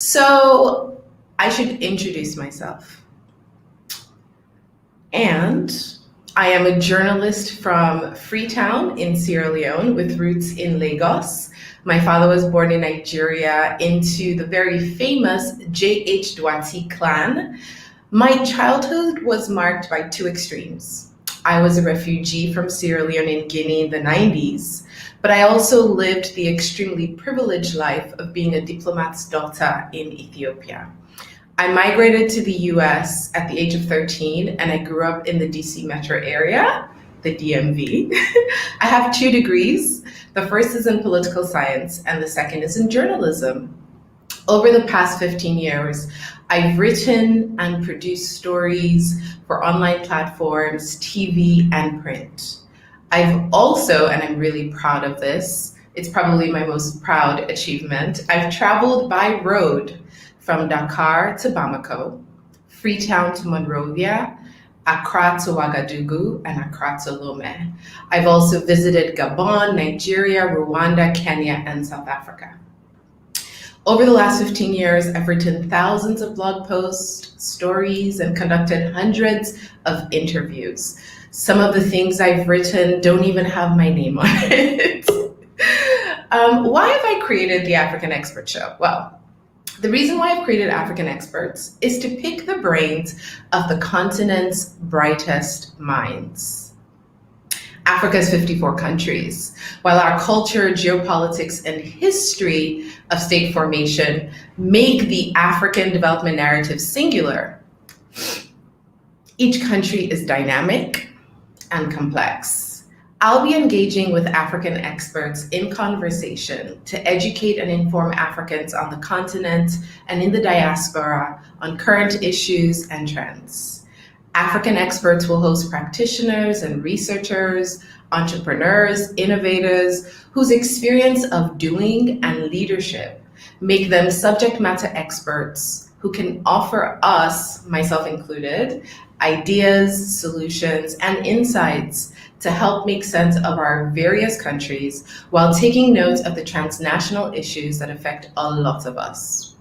So I should introduce myself. And I am a journalist from Freetown in Sierra Leone with roots in Lagos. My father was born in Nigeria into the very famous J.H. Doughty clan. My childhood was marked by two extremes. I was a refugee from Sierra Leone in Guinea in the 90s, but I also lived the extremely privileged life of being a diplomat's daughter in Ethiopia. I migrated to the US at the age of 13 and I grew up in the DC metro area, the DMV. I have two degrees. The first is in political science and the second is in journalism. Over the past 15 years, I've written and produced stories for online platforms, TV, and print. I've also, and I'm really proud of this, it's probably my most proud achievement, I've traveled by road from Dakar to Bamako, Freetown to Monrovia, Accra to Ouagadougou, and Accra to Lomé. I've also visited Gabon, Nigeria, Rwanda, Kenya, and South Africa. Over the last 15 years, I've written thousands of blog posts, stories, and conducted hundreds of interviews. Some of the things I've written don't even have my name on it. Why have I created the African Expert Show? Well, the reason why I've created African Experts is to pick the brains of the continent's brightest minds. Africa has 54 countries. While our culture, geopolitics, and history of state formation make the African development narrative singular, each country is dynamic and complex. I'll be engaging with African experts in conversation to educate and inform Africans on the continent and in the diaspora on current issues and trends. African experts will host practitioners and researchers, entrepreneurs, innovators whose experience of doing and leadership make them subject matter experts who can offer us, myself included, ideas, solutions, and insights to help make sense of our various countries while taking note of the transnational issues that affect a lot of us.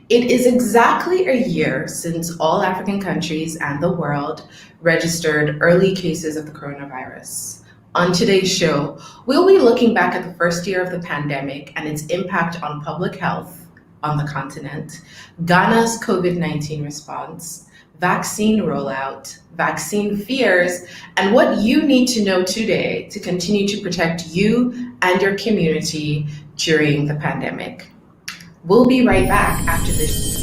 It is exactly a year since all African countries and the world registered early cases of the coronavirus. On today's show, we'll be looking back at the first year of the pandemic and its impact on public health on the continent, Ghana's COVID-19 response, vaccine rollout, vaccine fears, and what you need to know today to continue to protect you and your community during the pandemic. We'll be right back after this.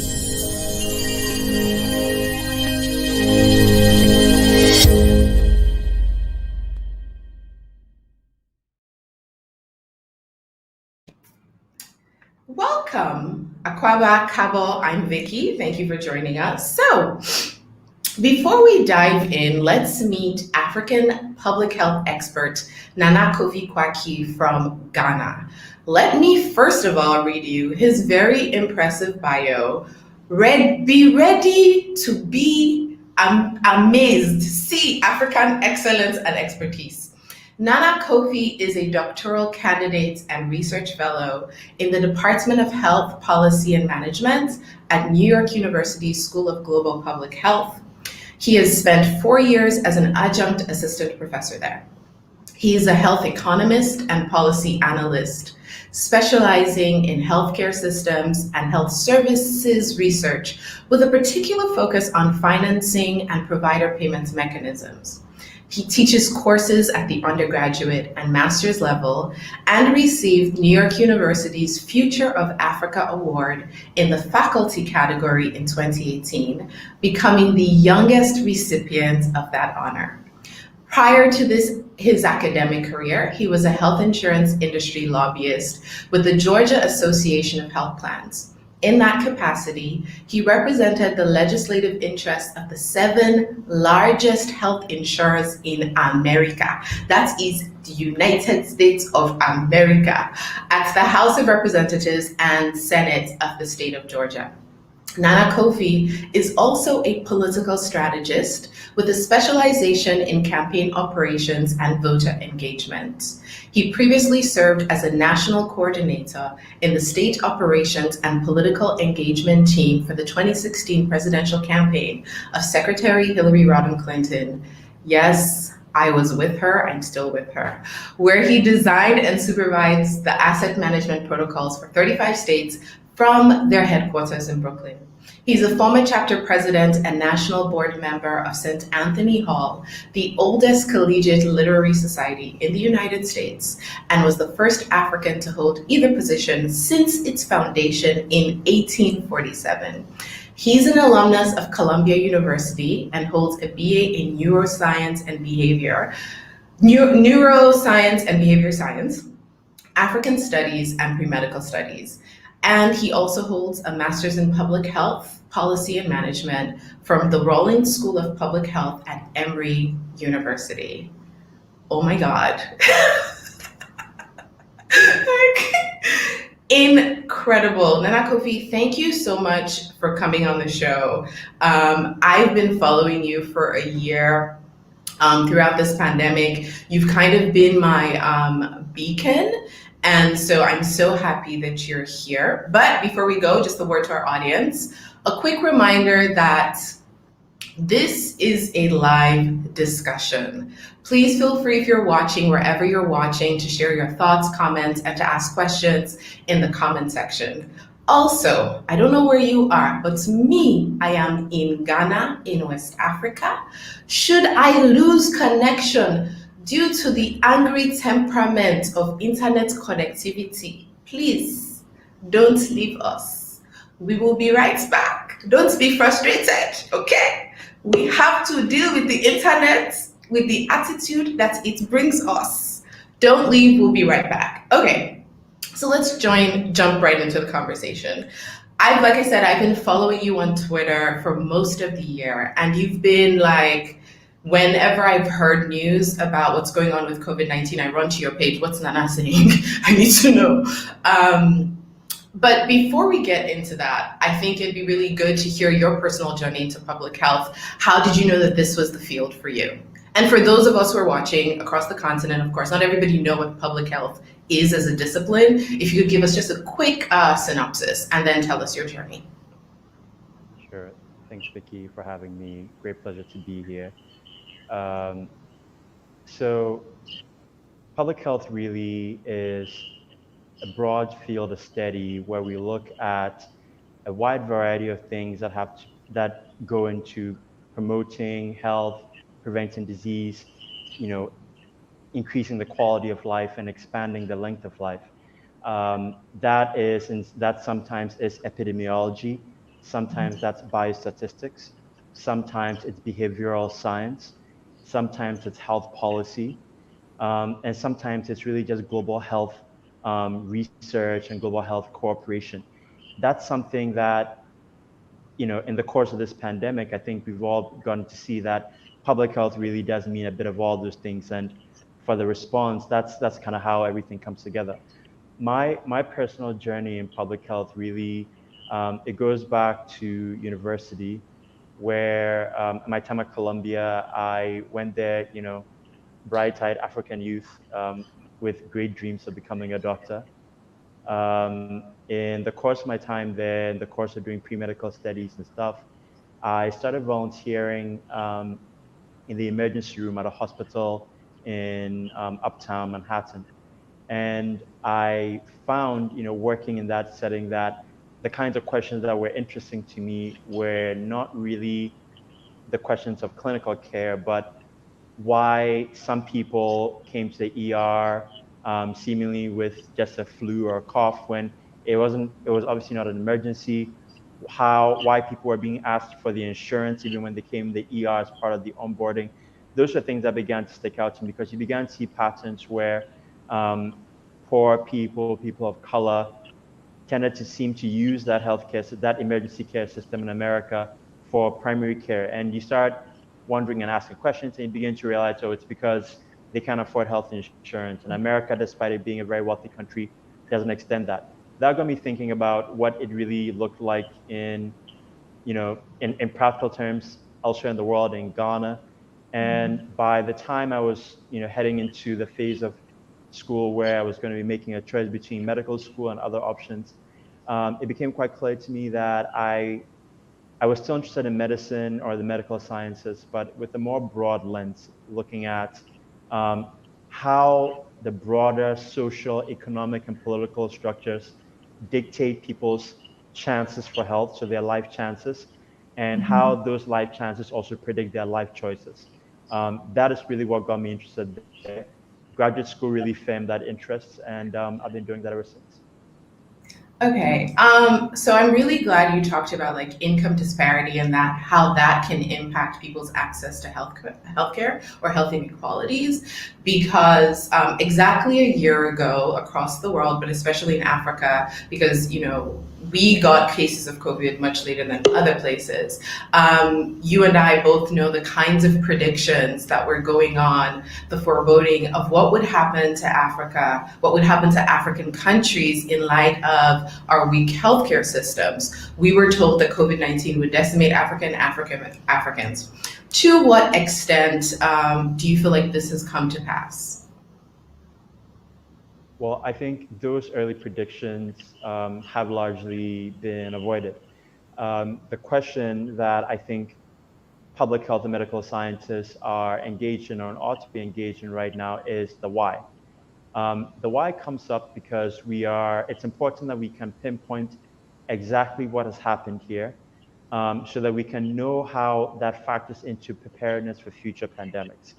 Welcome, Akwaba Kabo. I'm Vickie. Thank you for joining us. So, before we dive in, let's meet African public health expert Nana Kofi Quakyi from Ghana. Let me first of all read you his very impressive bio. Be ready to be amazed. See African excellence and expertise. Nana Kofi is a doctoral candidate and research fellow in the Department of Health Policy and Management at New York University School of Global Public Health. He has spent 4 years as an adjunct assistant professor there. He is a health economist and policy analyst, specializing in healthcare systems and health services research with a particular focus on financing and provider payments mechanisms. He teaches courses at the undergraduate and master's level and received New York University's Future of Africa Award in the faculty category in 2018, becoming the youngest recipient of that honor. Prior to his academic career, he was a health insurance industry lobbyist with the Georgia Association of Health Plans. In that capacity, he represented the legislative interests of the 7 largest health insurers in America. That is the United States of America, at the House of Representatives and Senate of the state of Georgia. Nana Kofi is also a political strategist with a specialization in campaign operations and voter engagement. He previously served as a national coordinator in the state operations and political engagement team for the 2016 presidential campaign of Secretary Hillary Rodham Clinton. Yes, I was with her, I'm still with her, where he designed and supervised the asset management protocols for 35 states from their headquarters in Brooklyn. He's a former chapter president and national board member of St. Anthony Hall, the oldest collegiate literary society in the United States, and was the first African to hold either position since its foundation in 1847. He's an alumnus of Columbia University and holds a BA in neuroscience and behavior science, African Studies, and Pre-Medical Studies. And he also holds a Master's in Public Health, Policy and Management from the Rollins School of Public Health at Emory University. Oh my God. Incredible. Nana Kofi, thank you so much for coming on the show. I've been following you for a year. Throughout this pandemic, you've kind of been my beacon. And so I'm so happy that you're here. But before we go, just a word to our audience, a quick reminder that this is a live discussion. Please feel free, if you're watching, wherever you're watching, to share your thoughts, comments, and to ask questions in the comment section. Also, I don't know where you are, but me, I am in Ghana, in West Africa. Should I lose connection due to the angry temperament of internet connectivity, please don't leave us. We will be right back. Don't be frustrated, okay? We have to deal with the internet with the attitude that it brings us. Don't leave, we'll be right back. Okay, so let's jump right into the conversation. Like I said, I've been following you on Twitter for most of the year, and you've been like, whenever I've heard news about what's going on with COVID-19, I run to your page. What's Nana saying? I need to know. But before we get into that, I think it'd be really good to hear your personal journey into public health. How did you know that this was the field for you? And for those of us who are watching across the continent, of course, not everybody know what public health is as a discipline. If you could give us just a quick synopsis and then tell us your journey. Sure. Thanks, Vickie, for having me. Great pleasure to be here. So public health really is a broad field of study where we look at a wide variety of things that go into promoting health, preventing disease, increasing the quality of life and expanding the length of life. That sometimes is epidemiology, sometimes that's biostatistics, sometimes it's behavioral science, sometimes it's health policy, and sometimes it's really just global health research and global health cooperation. That's something that, in the course of this pandemic, I think we've all gotten to see that public health really does mean a bit of all those things. And for the response, that's kind of how everything comes together. My personal journey in public health really, it goes back to university, where my time at Columbia, I went there, bright-eyed African youth with great dreams of becoming a doctor. In the course of my time there, in the course of doing pre-medical studies and stuff, I started volunteering in the emergency room at a hospital in Uptown Manhattan. And I found, working in that setting, that the kinds of questions that were interesting to me were not really the questions of clinical care, but why some people came to the ER seemingly with just a flu or a cough when it was obviously not an emergency, why people were being asked for the insurance even when they came to the ER as part of the onboarding. Those are things that began to stick out to me, because you began to see patterns where poor people of color tended to seem to use that that emergency care system in America for primary care. And you start wondering and asking questions, and you begin to realize, oh, it's because they can't afford health insurance. And America, despite it being a very wealthy country, doesn't extend that. That got me thinking about what it really looked like in in practical terms elsewhere in the world, in Ghana. And by the time I was, heading into the phase of school where I was going to be making a choice between medical school and other options, it became quite clear to me that I was still interested in medicine or the medical sciences, but with a more broad lens, looking at um, how the broader social, economic, and political structures dictate people's chances for health, so their life chances, and how those life chances also predict their life choices. That is really what got me interested there. Graduate school really firmed that interest, and I've been doing that ever since. Okay. So I'm really glad you talked about like income disparity and that how that can impact people's access to healthcare or health inequalities. Because exactly a year ago across the world, but especially in Africa, because we got cases of COVID much later than other places. You and I both know the kinds of predictions that were going on, the foreboding of what would happen to Africa, what would happen to African countries in light of our weak healthcare systems. We were told that COVID-19 would decimate Africans. To what extent do you feel like this has come to pass? Well, I think those early predictions have largely been avoided. The question that I think public health and medical scientists are engaged in or ought to be engaged in right now is the why. The why comes up because it's important that we can pinpoint exactly what has happened here, so that we can know how that factors into preparedness for future pandemics.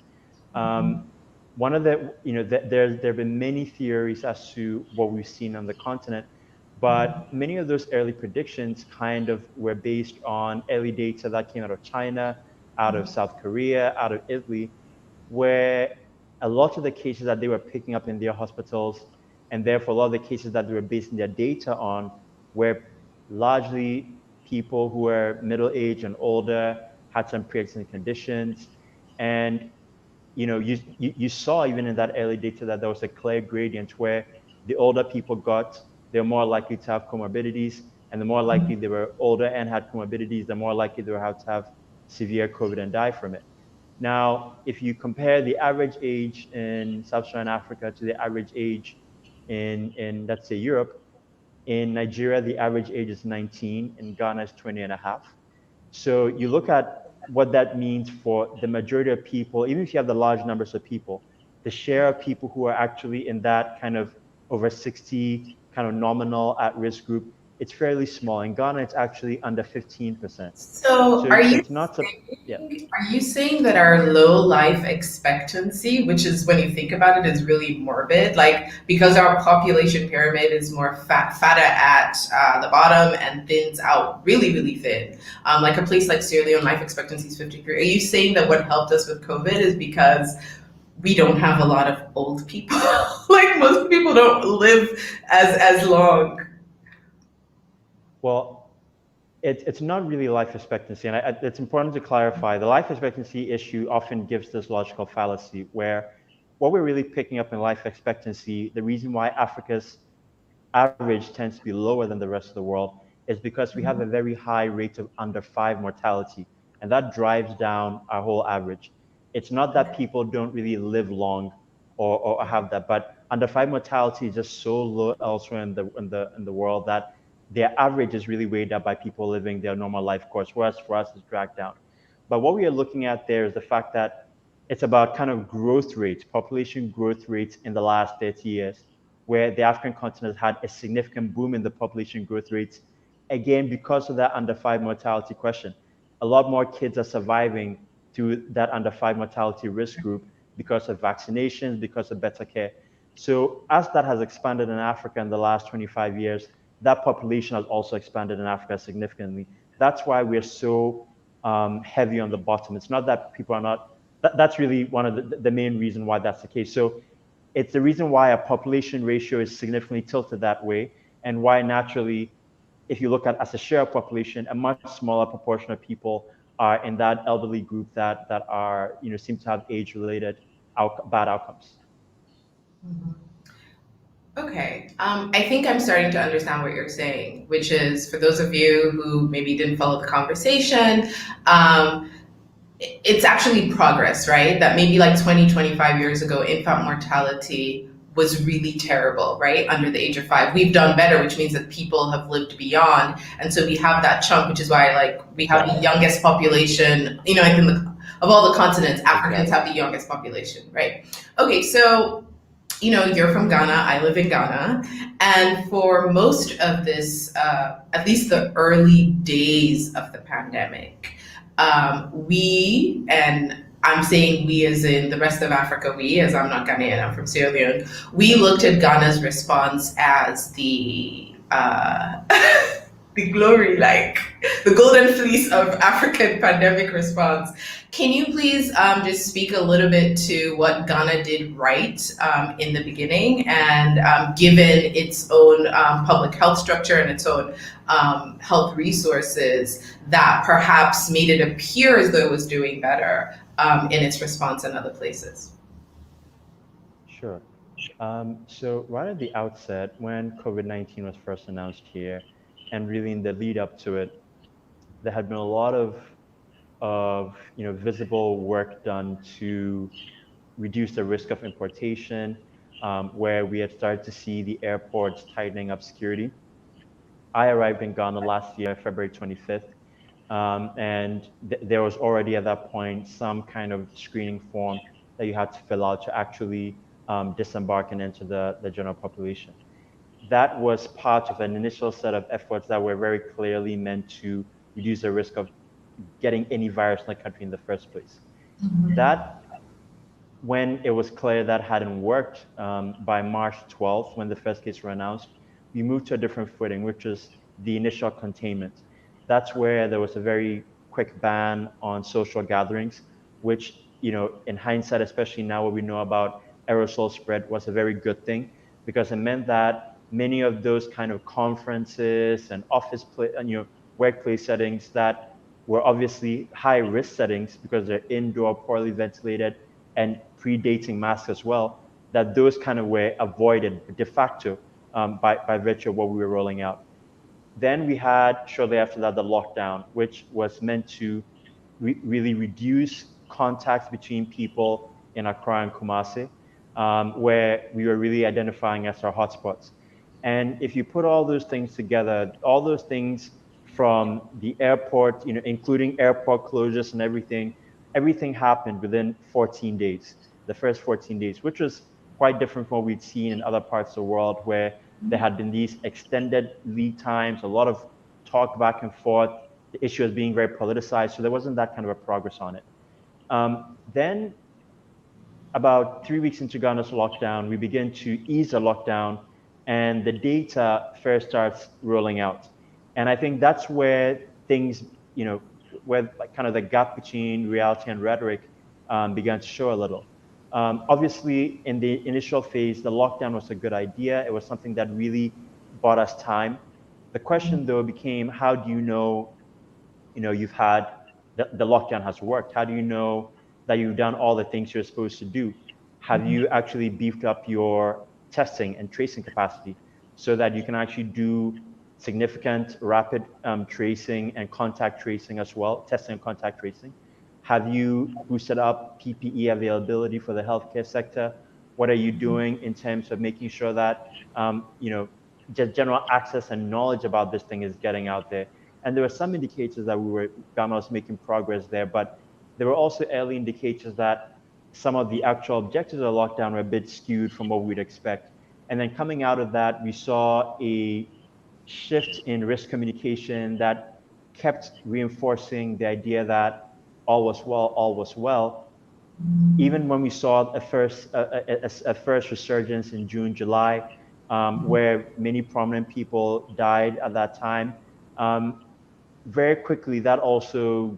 One of the, there have been many theories as to what we've seen on the continent, but many of those early predictions kind of were based on early data that came out of China, out of South Korea, out of Italy, where a lot of the cases that they were picking up in their hospitals, and therefore a lot of the cases that they were basing their data on, were largely people who were middle aged and older, had some pre-existing conditions, and you saw even in that early data that there was a clear gradient where the older people they're more likely to have comorbidities, and the more likely they were older and had comorbidities, the more likely they would have to have severe COVID and die from it. Now, if you compare the average age in sub-Saharan Africa to the average age in let's say Europe, in Nigeria, the average age is 19, in Ghana is 20 and a half. So you look at what that means for the majority of people, even if you have the large numbers of people, the share of people who are actually in that kind of over 60 kind of nominal at-risk group, it's fairly small. In Ghana, it's actually under 15%. So, So are you it's not, yeah. are you saying that our low life expectancy, which is when you think about it, is really morbid? Like because our population pyramid is more fatter at the bottom and thins out really, really thin. Like a place like Sierra Leone, life expectancy is 53. Are you saying that what helped us with COVID is because we don't have a lot of old people? Like most people don't live as long. Well, it's not really life expectancy, and it's important to clarify. The life expectancy issue often gives this logical fallacy where what we're really picking up in life expectancy, the reason why Africa's average tends to be lower than the rest of the world is because we have a very high rate of under five mortality, and that drives down our whole average. It's not that people don't really live long or have that, but under five mortality is just so low elsewhere in the world that their average is really weighed up by people living their normal life course, whereas for us it's dragged down. But what we are looking at there is the fact that it's about kind of growth rates, population growth rates in the last 30 years, where the African continent had a significant boom in the population growth rates. Again, because of that under five mortality question, a lot more kids are surviving to that under five mortality risk group because of vaccinations, because of better care. So as that has expanded in Africa in the last 25 years, that population has also expanded in Africa significantly. That's why we're so heavy on the bottom. It's not that people are not, that's really one of the main reason why that's the case. So it's the reason why a population ratio is significantly tilted that way, and why naturally, if you look at as a share of population, a much smaller proportion of people are in that elderly group that are seem to have age-related bad outcomes. Okay. I think I'm starting to understand what you're saying, which is for those of you who maybe didn't follow the conversation, um, it's actually progress, right? That maybe like 20, 25 years ago, infant mortality was really terrible, right? Under the age of 5. We've done better, which means that people have lived beyond. And so we have that chunk, which is why like we have the Exactly. youngest population, I think of all the continents, Africans Exactly. have the youngest population, right? Okay, so you're from Ghana, I live in Ghana. And for most of this, at least the early days of the pandemic, and I'm saying we as in the rest of Africa, we, as I'm not Ghanaian, I'm from Sierra Leone, we looked at Ghana's response as the glory, like the golden fleece of African pandemic response. Can you please just speak a little bit to what Ghana did right in the beginning, and given its own public health structure and its own health resources, that perhaps made it appear as though it was doing better in its response in other places? Sure. So right at the outset, when COVID-19 was first announced here, and really in the lead up to it, there had been a lot of visible work done to reduce the risk of importation, where we had started to see the airports tightening up security. I arrived in Ghana last year, February 25th, and there was already at that point some kind of screening form that you had to fill out to actually disembark and enter the general population. That was part of an initial set of efforts that were very clearly meant to reduce the risk of getting any virus in the country in the first place. That, when it was clear that hadn't worked, by March 12th, when the first case were announced, we moved to a different footing, which was the initial containment. That's where there was a very quick ban on social gatherings, which, in hindsight, especially now what we know about aerosol spread, was a very good thing, because it meant that many of those kind of conferences and workplace settings that were obviously high risk settings because they're indoor, poorly ventilated, and predating masks as well, that those kind of were avoided de facto, by virtue of what we were rolling out. Then we had shortly after that the lockdown, which was meant to really reduce contacts between people in Accra and Kumasi, where we were really identifying as our hotspots. And if you put all those things together, all those things from the airport, including airport closures and everything happened within 14 days, the first 14 days, which was quite different from what we'd seen in other parts of the world where there had been these extended lead times, a lot of talk back and forth. The issue was being very politicized, so there wasn't that kind of a progress on it. Then, about 3 weeks into Ghana's lockdown, we begin to ease the lockdown, and the data first starts rolling out. And I think that's where things, where like kind of the gap between reality and rhetoric began to show a little. Obviously, in the initial phase, the lockdown was a good idea. It was something that really bought us time. The question, though, became, how do you know, you've had the lockdown has worked? How do you know that you've done all the things you're supposed to do? Have you actually beefed up your testing and tracing capacity so that you can actually do significant rapid tracing and contact tracing as well, testing and contact tracing? Have you boosted up PPE availability for the healthcare sector? What are you doing in terms of making sure that just general access and knowledge about this thing is getting out there? And there were some indicators that Ghana was making progress there, but there were also early indicators that some of the actual objectives of the lockdown were a bit skewed from what we'd expect. And then coming out of that, we saw a shift in risk communication that kept reinforcing the idea that all was well, all was well. Even when we saw a first resurgence in June, July, where many prominent people died at that time, very quickly that also,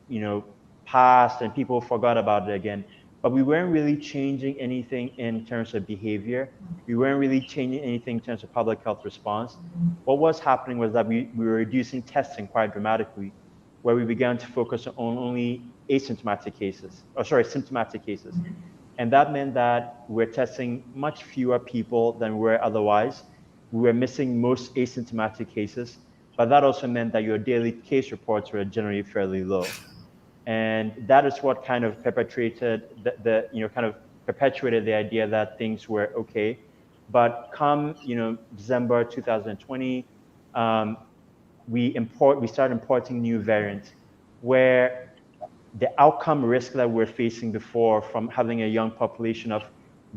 you know, passed and people forgot about it again. But we weren't really changing anything in terms of behavior. We weren't really changing anything in terms of public health response. What was happening was that we were reducing testing quite dramatically, where we began to focus on only symptomatic cases. And that meant that we're testing much fewer people than we were otherwise. We were missing most asymptomatic cases, but that also meant that your daily case reports were generally fairly low. And that is what kind of perpetuated kind of perpetuated the idea that things were okay. But come, December 2020, um, we started importing new variants where the outcome risk that we're facing before from having a young population of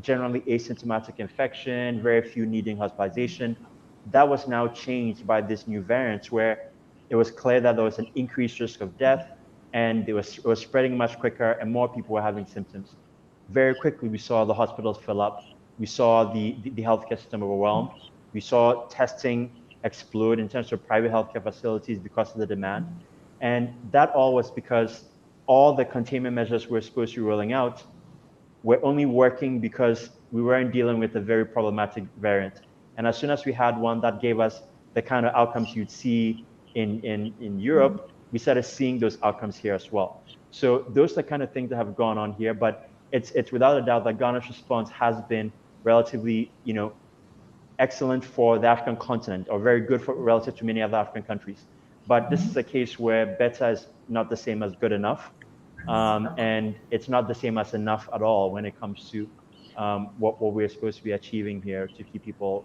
generally asymptomatic infection, very few needing hospitalization, that was now changed by this new variant where it was clear that there was an increased risk of death and it was spreading much quicker and more people were having symptoms. Very quickly, we saw the hospitals fill up. We saw the healthcare system overwhelmed. We saw testing explode in terms of private healthcare facilities because of the demand. And that all was because all the containment measures we're supposed to be rolling out were only working because we weren't dealing with a very problematic variant. And as soon as we had one that gave us the kind of outcomes you'd see in Europe, we started seeing those outcomes here as well. So those are the kind of things that have gone on here. But it's without a doubt that Ghana's response has been relatively, excellent for the African continent or very good for relative to many other African countries. But this is a case where better is not the same as good enough. And it's not the same as enough at all when it comes to what we're supposed to be achieving here to keep people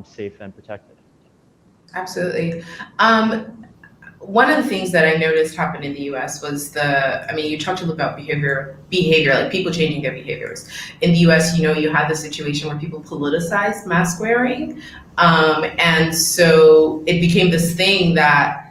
safe and protected. Absolutely. One of the things that I noticed happened in the US was I mean, you talked a little about behavior, like people changing their behaviors. In the US, you had the situation where people politicized mask wearing. And so it became this thing that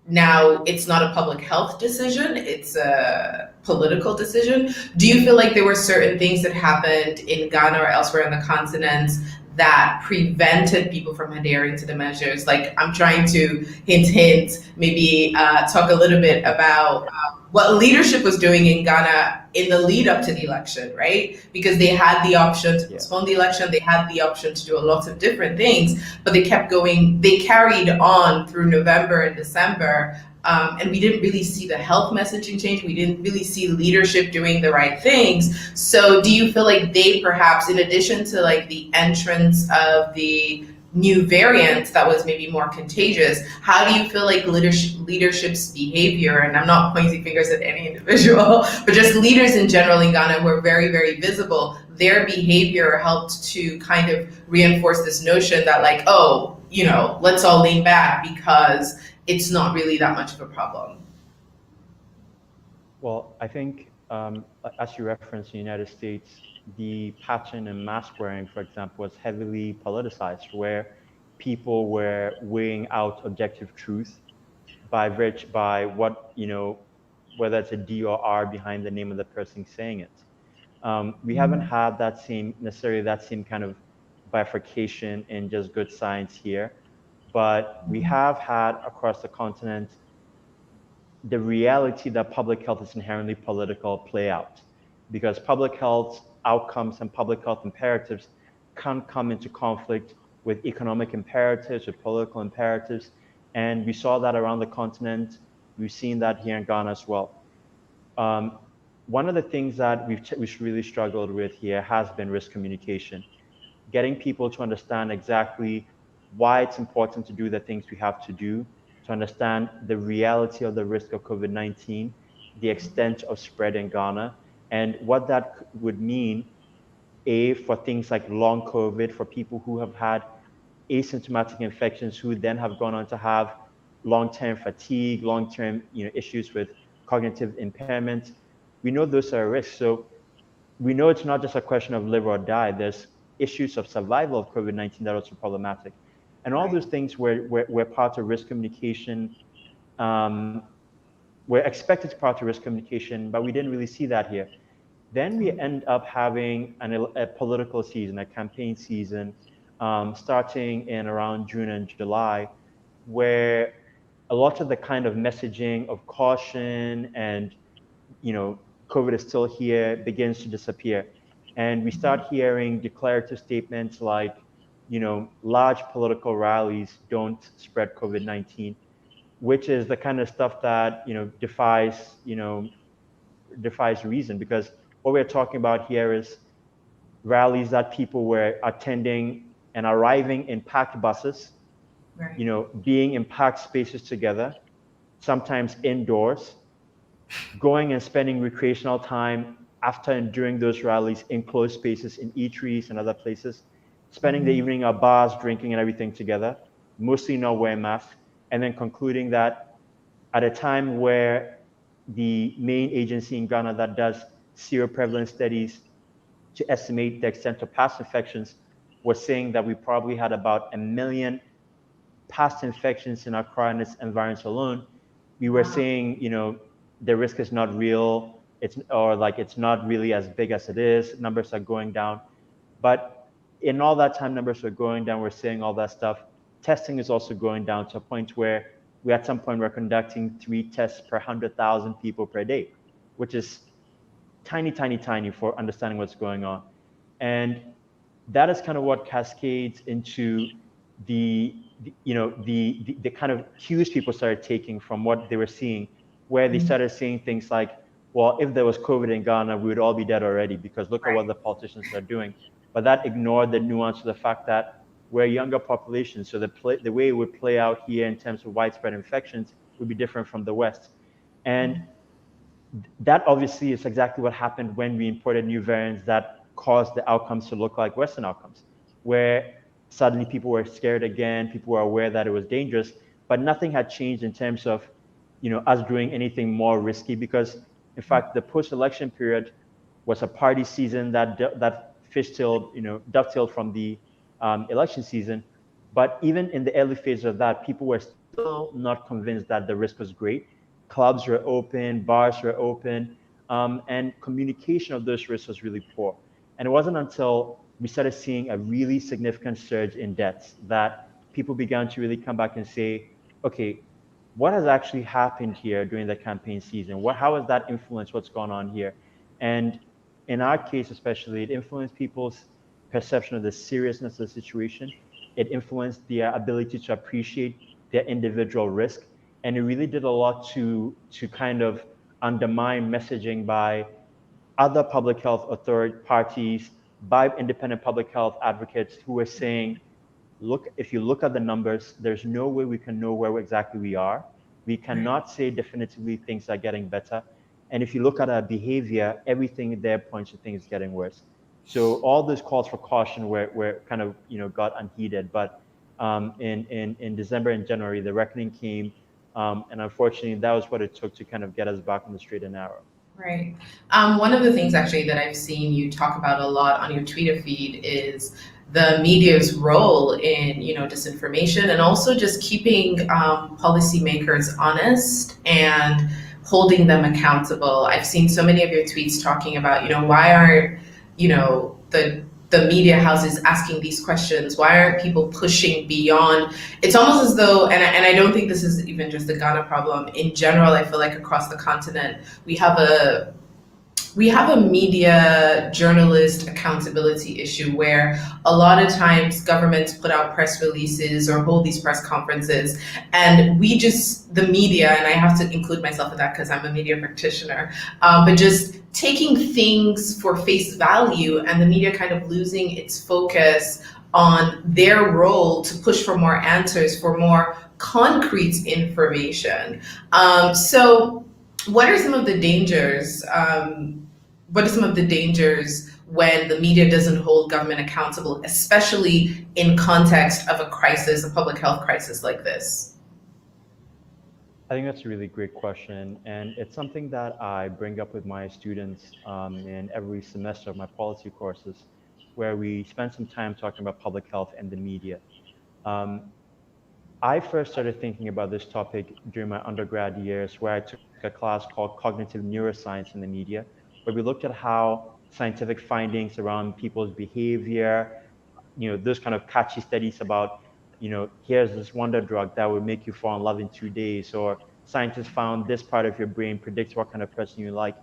now it's not a public health decision, it's a political decision. Do you feel like there were certain things that happened in Ghana or elsewhere on the continent that prevented people from adhering to the measures? Like, I'm trying to hint, maybe talk a little bit about what leadership was doing in Ghana in the lead up to the election, right? Because they had the option to postpone the election, they had the option to do a lot of different things, but they kept going, they carried on through November and December. And we didn't really see the health messaging change. We didn't really see leadership doing the right things. So do you feel like they perhaps, in addition to like the entrance of the new variant that was maybe more contagious, how do you feel like leadership's behavior, and I'm not pointing fingers at any individual, but just leaders in general in Ghana were very, very visible, their behavior helped to kind of reinforce this notion that like, oh, let's all lean back because it's not really that much of a problem? Well, I think, as you referenced in the United States, the pattern in mask wearing, for example, was heavily politicized, where people were weighing out objective truth by what, whether it's a D or R behind the name of the person saying it. We haven't had that same kind of bifurcation in just good science here, but we have had across the continent the reality that public health is inherently political play out, because public health outcomes and public health imperatives can come into conflict with economic imperatives, with political imperatives. And we saw that around the continent. We've seen that here in Ghana as well. Um, One of the things that we've really struggled with here has been risk communication, getting people to understand exactly why it's important to do the things we have to do, to understand the reality of the risk of COVID-19, the extent of spread in Ghana, and what that would mean, for things like long COVID, for people who have had asymptomatic infections who then have gone on to have long-term fatigue, long-term issues with cognitive impairment. We know those are risks. So we know it's not just a question of live or die. There's issues of survival of COVID-19 that are also problematic. And all those things were part of risk communication, um, were expected to be part of risk communication, but we didn't really see that here. Then we end up having a political season, a campaign season, starting in around June and July, where a lot of the kind of messaging of caution and, COVID is still here begins to disappear. And we start hearing declarative statements like, large political rallies don't spread COVID-19, which is the kind of stuff that, defies reason, because what we're talking about here is rallies that people were attending and arriving in packed buses, Right. being in packed spaces together, sometimes indoors, going and spending recreational time after and during those rallies in closed spaces in eateries and other places, spending the Mhm. evening at bars, drinking and everything together, mostly not wearing masks, and then concluding that at a time where the main agency in Ghana that does seroprevalence studies to estimate the extent of past infections was saying that we probably had about 1 million past infections in our coronavirus environs alone. We were Wow. saying, the risk is not real. It's not really as big as it is. Numbers are going down. But in all that time, numbers were going down. We're saying all that stuff. Testing is also going down to a point where we at some point we're conducting 3 tests per 100,000 people per day, which is tiny, tiny, tiny for understanding what's going on. And that is kind of what cascades into the kind of cues people started taking from what they were seeing, where they Mhm. started saying things like, well, if there was COVID in Ghana, we would all be dead already because look at what Right. the politicians are doing. But that ignored the nuance of the fact that we're a younger population, so the way it would play out here in terms of widespread infections would be different from the West. And that obviously is exactly what happened when we imported new variants that caused the outcomes to look like Western outcomes, where suddenly people were scared again, people were aware that it was dangerous, but nothing had changed in terms of, us doing anything more risky because, in fact, the post-election period was a party season that fishtailed, dovetailed from the election season. But even in the early phase of that, people were still not convinced that the risk was great. Clubs were open, bars were open, and communication of those risks was really poor. And it wasn't until we started seeing a really significant surge in deaths that people began to really come back and say, okay, what has actually happened here during the campaign season? How has that influenced what's gone on here? And in our case, especially, it influenced people's perception of the seriousness of the situation. It influenced their ability to appreciate their individual risk. And it really did a lot to kind of undermine messaging by other public health authority parties, by independent public health advocates who were saying, look, if you look at the numbers, there's no way we can know where exactly we are. We Right. cannot say definitively things are getting better. And if you look at our behavior, everything there points to things getting worse. So all those calls for caution were kind of, got unheeded. But in December and January, the reckoning came. And unfortunately, that was what it took to kind of get us back on the straight and narrow. Right. One of the things actually that I've seen you talk about a lot on your Twitter feed is the media's role in, disinformation and also just keeping policymakers honest and holding them accountable. I've seen so many of your tweets talking about, why aren't, the media houses asking these questions? Why aren't people pushing beyond? It's almost as though, and I don't think this is even just a Ghana problem. In general, I feel like across the continent, we have a we have a media journalist accountability issue where a lot of times governments put out press releases or hold these press conferences, and the media, and I have to include myself in that because I'm a media practitioner, but just taking things for face value and the media kind of losing its focus on their role to push for more answers, for more concrete information. So what are some of the dangers? What are some of the dangers when the media doesn't hold government accountable, especially in context of a crisis, a public health crisis like this? I think that's a really great question. And it's something that I bring up with my students in every semester of my policy courses, where we spend some time talking about public health and the media. Um, I first started thinking about this topic during my undergrad years, where I took a class called Cognitive Neuroscience in the Media, where we looked at how scientific findings around people's behavior, those kind of catchy studies about, here's this wonder drug that will make you fall in love in 2 days, or scientists found this part of your brain predicts what kind of person you like.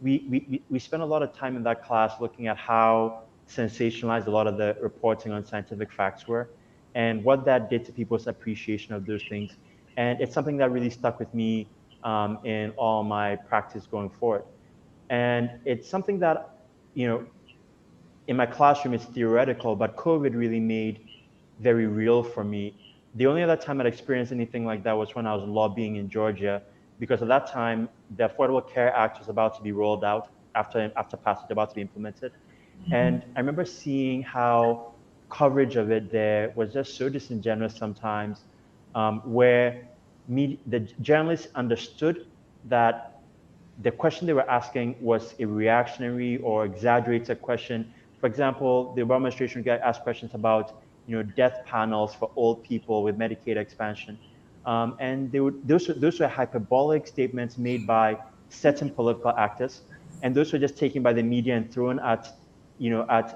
We spent a lot of time in that class looking at how sensationalized a lot of the reporting on scientific facts were and what that did to people's appreciation of those things. And it's something that really stuck with me in all my practice going forward. And it's something that, you know, in my classroom it's theoretical, but COVID really made very real for me. The only other time I'd experienced anything like that was when I was lobbying in Georgia, because at that time the Affordable Care Act was about to be rolled out after passage, about to be implemented. And I remember seeing how coverage of it there was just so disingenuous sometimes, where the journalists understood that the question they were asking was a reactionary or exaggerated question. For example, the Obama administration asked questions about, death panels for old people with Medicaid expansion, and those were hyperbolic statements made by certain political actors, and those were just taken by the media and thrown at,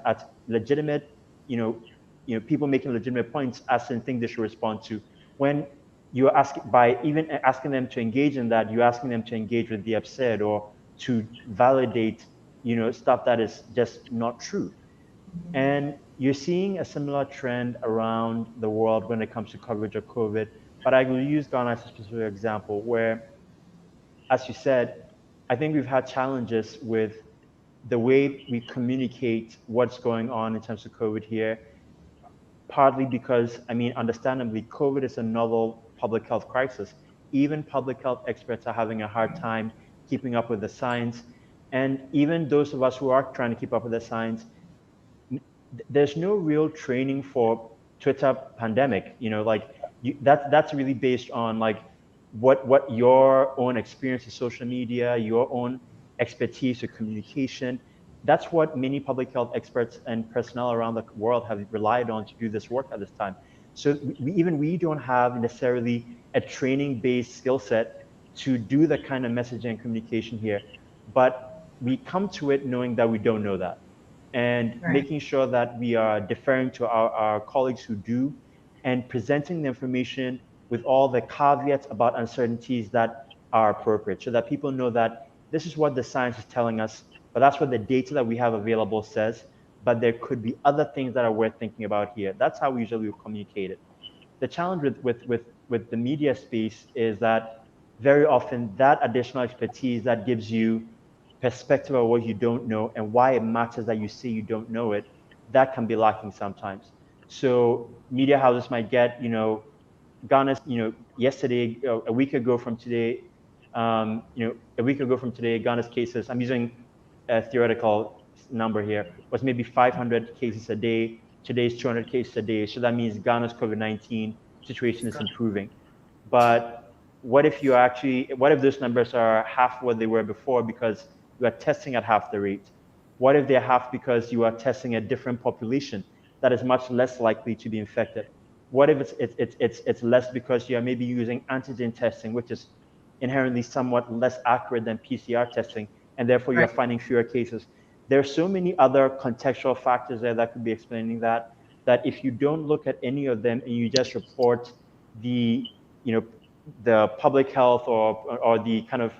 at legitimate, you know, people making legitimate points as in things they should respond to. When you're asking, by even asking them to engage in that, you're asking them to engage with the absurd or to validate, stuff that is just not true. And you're seeing a similar trend around the world when it comes to coverage of COVID. But I will use Ghana as a specific example where, as you said, I think we've had challenges with the way we communicate what's going on in terms of COVID here, partly because, I mean, understandably, COVID is a novel public health crisis. Even public health experts are having a hard time keeping up with the science. And even those of us who are trying to keep up with the science, there's no real training for Twitter pandemic. Like that's really based on like what your own experience in social media, your own expertise or communication. That's what many public health experts and personnel around the world have relied on to do this work at this time. So we don't have necessarily a training-based skill set to do the kind of messaging and communication here, but we come to it knowing that we don't know that, and Right. making sure that we are deferring to our colleagues who do, and presenting the information with all the caveats about uncertainties that are appropriate, so that people know that this is what the science is telling us, but that's what the data that we have available says, but there could be other things that are worth thinking about here. That's how we usually communicate it. The challenge with the media space is that very often that additional expertise that gives you perspective of what you don't know and why it matters that you say you don't know it, that can be lacking sometimes. So media houses might get, Ghana's, yesterday, a week ago from today, a week ago from today, Ghana's cases, I'm using a theoretical number here, was maybe 500 cases a day. Today's 200 cases a day. So that means Ghana's COVID-19 situation is improving. But what if those numbers are half what they were before because you are testing at half the rate? What if they're half because you are testing a different population that is much less likely to be infected? What if it's less because you are maybe using antigen testing, which is inherently somewhat less accurate than PCR testing, and therefore you're Right. finding fewer cases? There are so many other contextual factors there that could be explaining that if you don't look at any of them and you just report the, the public health or the kind of,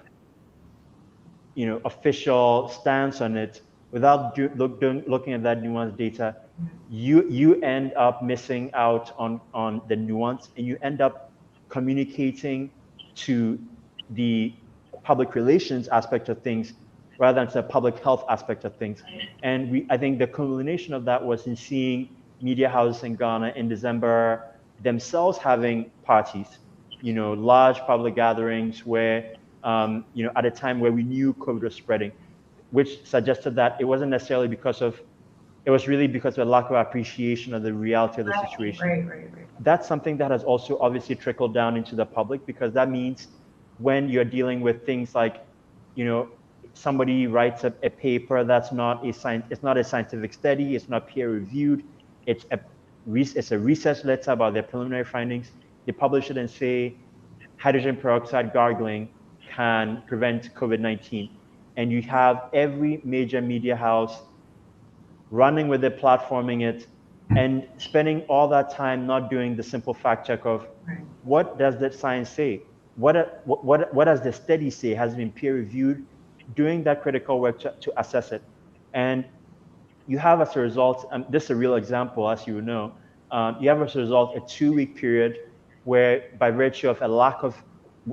official stance on it without looking at that nuanced data, you end up missing out on the nuance, and you end up communicating to the public relations aspect of things rather than to the public health aspect of things. And I think the culmination of that was in seeing media houses in Ghana in December themselves having parties, large public gatherings where, at a time where we knew COVID was spreading, which suggested that it was really because of a lack of appreciation of the reality of the situation. Right. That's something that has also obviously trickled down into the public, because that means when you're dealing with things like, you know, somebody writes a paper that's not it's not a scientific study, it's not peer reviewed, it's a research letter about their preliminary findings. They publish it and say hydrogen peroxide gargling can prevent COVID-19. And you have every major media house running with it, platforming it, and spending all that time not doing the simple fact check of Right. what does the science say? What does the study say? Has it been peer reviewed? Doing that critical work to assess it. And you have as a result, this is a real example, as you know, you have as a result a 2-week period where, by virtue of a lack of,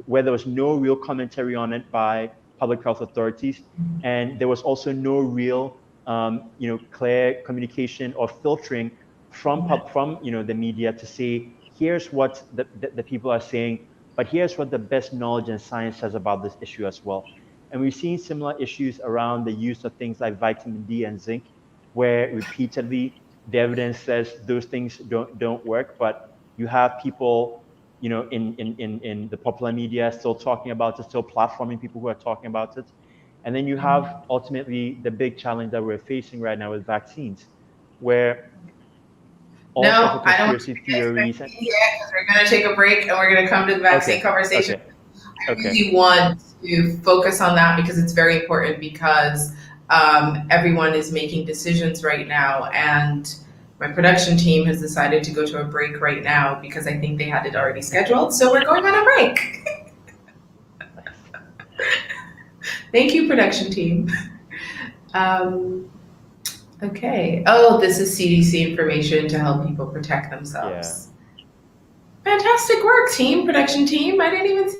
where there was no real commentary on it by public health authorities, and there was also no real, clear communication or filtering from the media to say, here's what the people are saying, but here's what the best knowledge and science says about this issue as well. And we've seen similar issues around the use of things like vitamin D and zinc, where repeatedly the evidence says those things don't work, but you have people, in the popular media still talking about it, still platforming people who are talking about it. And then you have ultimately the big challenge that we're facing right now with vaccines, where all sorts No, of I don't want conspiracy to get theories. vaccines yet because we're going to take a break and we're going to come to the vaccine conversation. Okay. I really want to focus on that because it's very important, because everyone is making decisions right now, and my production team has decided to go to a break right now because I think they had it already scheduled. So we're going on a break. Thank you, production team. Okay. Oh, this is CDC information to help people protect themselves. Yeah. Fantastic work, team, production team. I didn't even see.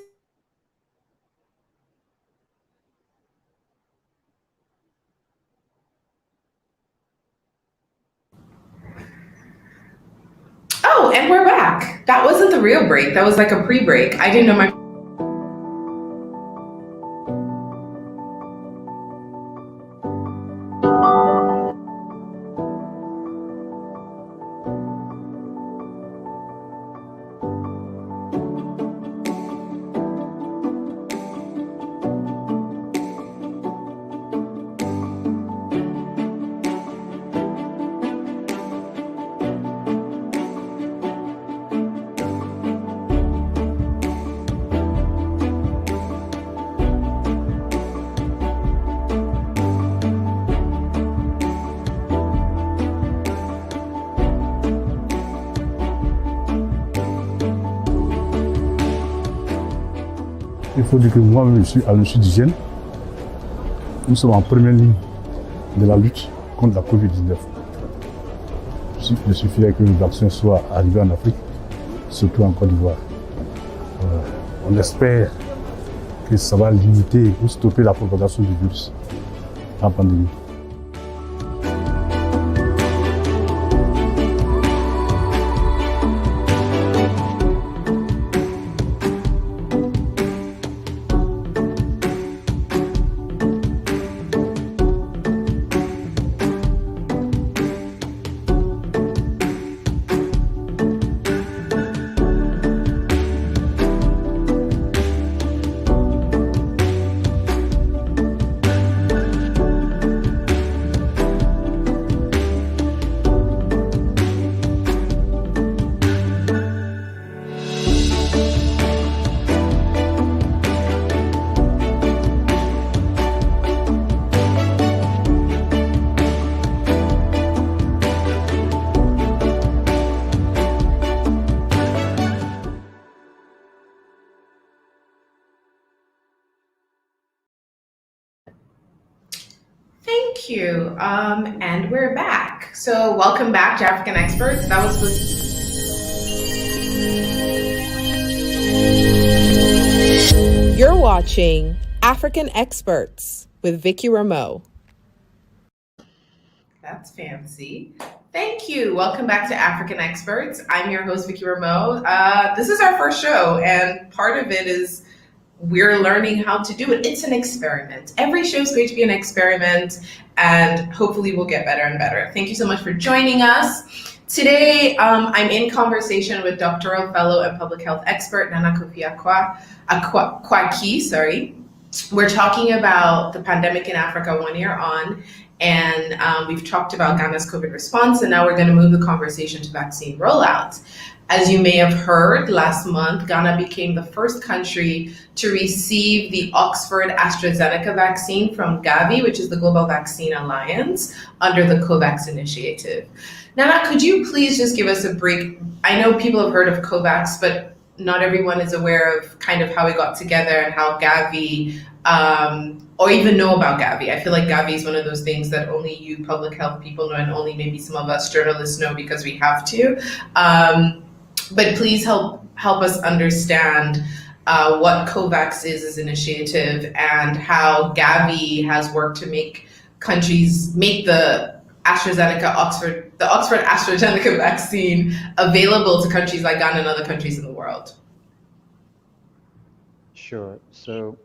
Oh, and we're back. That wasn't the real break. That was like a pre-break. I didn't know my. Il faut dire que moi-même, je suis d'hygiène. Nous sommes en première ligne de la lutte contre la Covid-19. Je suis fier que le vaccin soit arrivé en Afrique, surtout en Côte d'Ivoire. On espère que ça va limiter ou stopper la propagation du virus, la pandémie. Thank you. And we're back. So welcome back to African Experts. That was You're watching African Experts with Vickie Remoe. That's fancy. Thank you. Welcome back to African Experts. I'm your host, Vickie Remoe. This is our first show, and part of it is we're learning how to do it. It's an experiment. Every show is going to be an experiment, and hopefully we'll get better and better. Thank you so much for joining us. Today, I'm in conversation with doctoral fellow and public health expert, Nana Kofi Quakyi. We're talking about the pandemic in Africa 1 year on, and we've talked about Ghana's COVID response, and now we're going to move the conversation to vaccine rollout. As you may have heard, last month, Ghana became the first country to receive the Oxford AstraZeneca vaccine from Gavi, which is the Global Vaccine Alliance, under the COVAX initiative. Nana, could you please just give us a brief? I know people have heard of COVAX, but not everyone is aware of kind of how it got together and how Gavi, or even know about Gavi. I feel like Gavi is one of those things that only you public health people know, and only maybe some of us journalists know because we have to. But please help us understand what COVAX is as an initiative, and how Gavi has worked to make countries make the Oxford AstraZeneca vaccine available to countries like Ghana and other countries in the world. Sure. So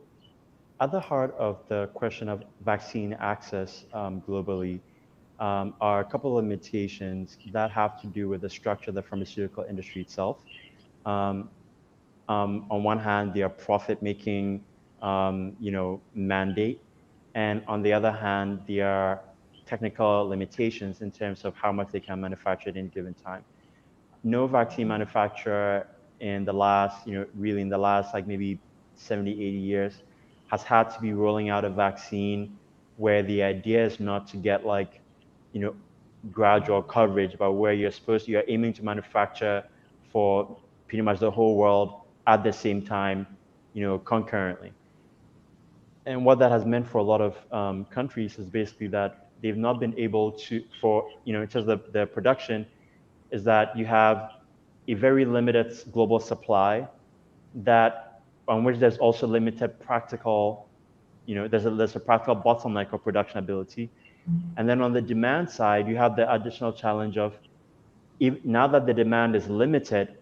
at the heart of the question of vaccine access globally are a couple of limitations that have to do with the structure of the pharmaceutical industry itself. Um, on one hand, their profit-making, mandate, and on the other hand, there are technical limitations in terms of how much they can manufacture at any given time. No vaccine manufacturer in the last, really in the last like maybe 70, 80 years has had to be rolling out a vaccine where the idea is not to get like, you know, gradual coverage, but where you're aiming to manufacture for pretty much the whole world at the same time, concurrently. And what that has meant for a lot of countries is basically that they've not been able to, in terms of the production, is that you have a very limited global supply that on which there's also limited practical, there's a practical bottleneck of production ability. And then on the demand side, you have the additional challenge of now that the demand is limited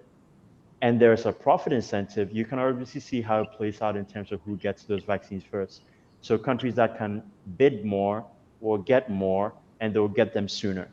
and there's a profit incentive, you can obviously see how it plays out in terms of who gets those vaccines first. So countries that can bid more will get more and they'll get them sooner.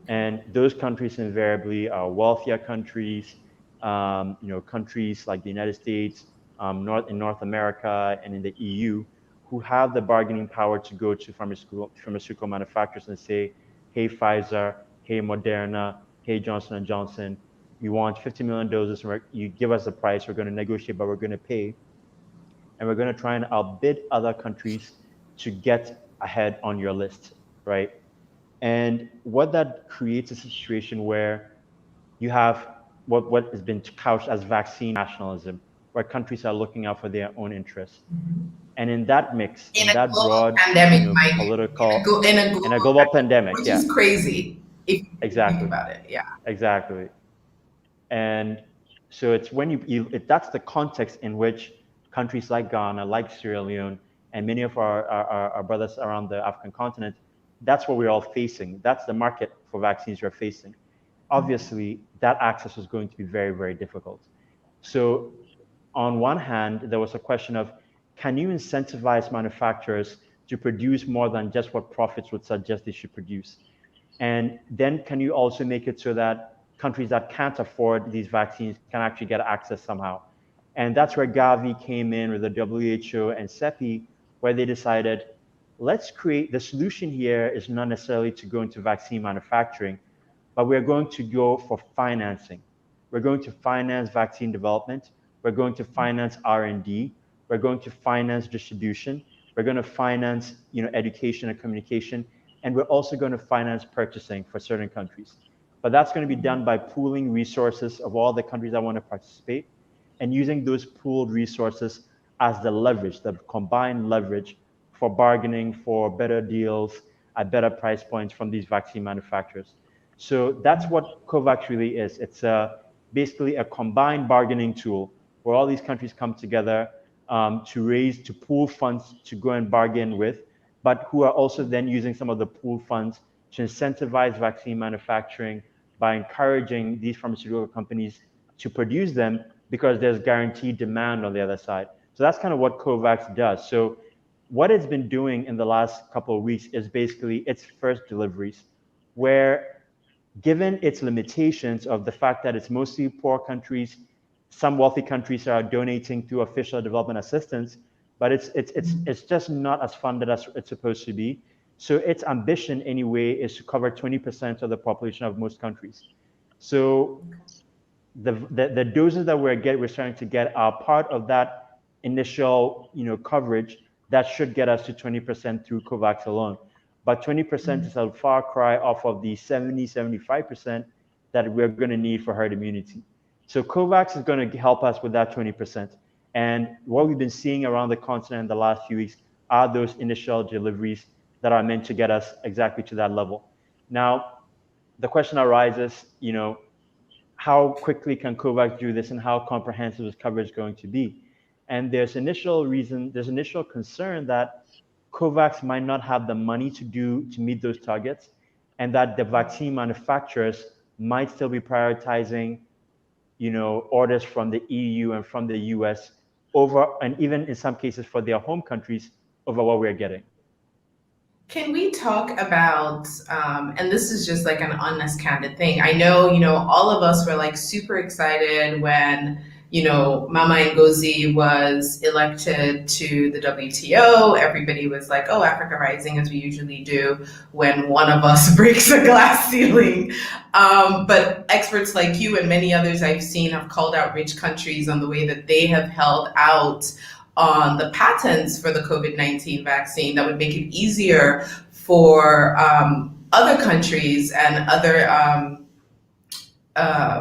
And those countries invariably are wealthier countries, countries like the United States, in North America and in the EU, who have the bargaining power to go to pharmaceutical manufacturers and say, hey, Pfizer, hey, Moderna, hey, Johnson & Johnson, we want 50 million doses. You give us the price, we're going to negotiate, but we're going to pay. And we're going to try and outbid other countries to get ahead on your list, right? And what that creates is a situation where you have what has been couched as vaccine nationalism, where countries are looking out for their own interests. And in that mix, in that broad pandemic, political, in a global pandemic, which is crazy if you exactly think about it. Yeah, exactly. And so it's when that's the context in which countries like Ghana, like Sierra Leone, and many of our brothers around the African continent, that's what we're all facing. That's the market for vaccines we're facing. Obviously, that access was going to be very, very difficult. So on one hand, there was a question of, can you incentivize manufacturers to produce more than just what profits would suggest they should produce? And then can you also make it so that countries that can't afford these vaccines can actually get access somehow? And that's where Gavi came in with the WHO and CEPI, where they decided, let's create, the solution here is not necessarily to go into vaccine manufacturing, but we're going to go for financing. We're going to finance vaccine development. We're going to finance R&D. We're going to finance distribution. We're going to finance, education and communication. And we're also going to finance purchasing for certain countries. But that's going to be done by pooling resources of all the countries that want to participate and using those pooled resources as the leverage, the combined leverage for bargaining for better deals at better price points from these vaccine manufacturers. So that's what COVAX really is. It's basically a combined bargaining tool where all these countries come together to pool funds to go and bargain with, but who are also then using some of the pool funds to incentivize vaccine manufacturing by encouraging these pharmaceutical companies to produce them because there's guaranteed demand on the other side. So that's kind of what COVAX does. So what it's been doing in the last couple of weeks is basically its first deliveries, where given its limitations of the fact that it's mostly poor countries, some wealthy countries are donating through official development assistance, but it's just not as funded as it's supposed to be. So its ambition anyway is to cover 20% of the population of most countries. So the doses that we're starting to get are part of that initial coverage that should get us to 20% through COVAX alone. But 20% is a far cry off of the 75% that we're going to need for herd immunity. So COVAX is going to help us with that 20%. And what we've been seeing around the continent in the last few weeks are those initial deliveries that are meant to get us exactly to that level. Now, the question arises, how quickly can COVAX do this and how comprehensive is coverage going to be? And there's initial concern that COVAX might not have the money to meet those targets, and that the vaccine manufacturers might still be prioritizing, orders from the EU and from the US over, and even in some cases for their home countries, over what we're getting. Can we talk about, and this is just like an honest, candid thing. I know, all of us were like super excited when, Mama Ngozi was elected to the WTO. Everybody was like, oh, Africa Rising, as we usually do when one of us breaks a glass ceiling. But experts like you and many others I've seen have called out rich countries on the way that they have held out on the patents for the COVID-19 vaccine that would make it easier for other countries and other